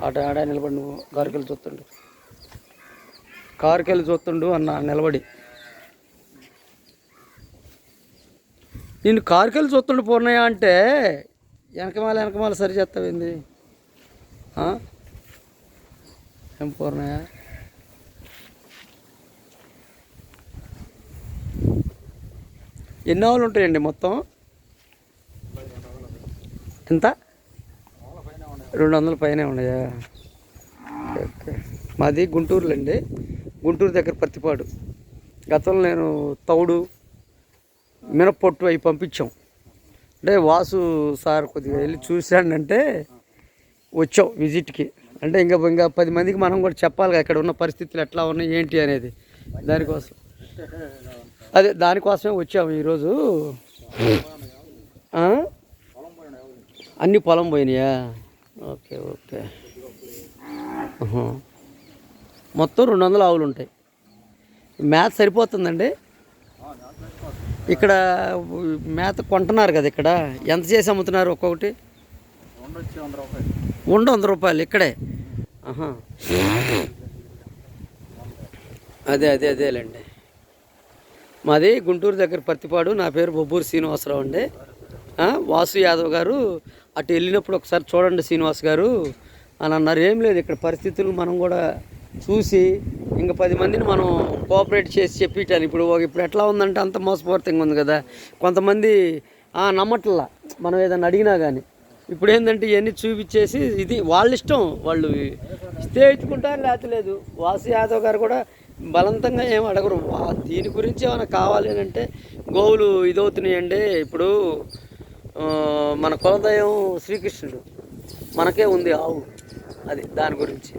ఆడ నిలబడి నువ్వు కారుకెళ్ళి చూస్తుండు అన్న నిలబడి నేను కారుకెళ్ళి చూస్తుండు పూర్ణయ్య అంటే వెనకమాల సరి చేస్తావేంది ఏం పూర్ణయ్య? ఎన్ని ఆవులు ఉంటాయండి మొత్తం? ఎంత? 200 పైనే ఉన్నాయా? ఓకే. మాది గుంటూరులో అండి, గుంటూరు దగ్గర పత్తిపాడు. గతంలో నేను తౌడు మినప్పొట్టు అవి పంపించాం. అంటే వాసు సార్ కొద్దిగా వెళ్ళి చూశాడంటే వచ్చాం విజిట్కి. అంటే ఇంకా 10 మందికి మనం కూడా చెప్పాలి ఇక్కడ ఉన్న పరిస్థితులు ఎట్లా ఉన్నాయి ఏంటి అనేది. దానికోసమే వచ్చాము ఈరోజు. అన్నీ పొలం పోయినాయా? ఓకే. మొత్తం 200 ఆవులు ఉంటాయి. మేత సరిపోతుందండి? ఇక్కడ మేత కొంటున్నారు కదా, ఇక్కడ ఎంత చేసి అమ్ముతున్నారు ఒక్కొక్కటి? 100 రూపాయలు ఇక్కడే. అదేలేండి. మాది గుంటూరు దగ్గర పత్తిపాడు. నా పేరు బొబ్బూరు శ్రీనివాసరావు అండి. వాసు యాదవ్ గారు అటు వెళ్ళినప్పుడు ఒకసారి చూడండి శ్రీనివాస్ గారు అని అన్నారు. ఏం లేదు, ఇక్కడ పరిస్థితులు మనం కూడా చూసి ఇంకా 10 మందిని మనం కోఆపరేట్ చేసి చెప్పిటాను. ఇప్పుడు ఎట్లా ఉందంటే అంత మోసపూరితంగా ఉంది కదా, కొంతమంది నమ్మట్లా మనం ఏదైనా అడిగినా కానీ. ఇప్పుడు ఏంటంటే ఇవన్నీ చూపించేసి ఇది వాళ్ళ ఇష్టం, వాళ్ళు ఇస్తే ఇచ్చుకుంటారు లేకపోతే లేదు. వాసు యాదవ్ గారు కూడా బలవంతంగా ఏం అడగరు. దీని గురించి ఏమైనా కావాలి అని అంటే గోవులు ఇదవుతున్నాయండి. ఇప్పుడు మన కులదైవం శ్రీకృష్ణుడు, మనకే ఉంది ఆవు, అది దాని గురించి.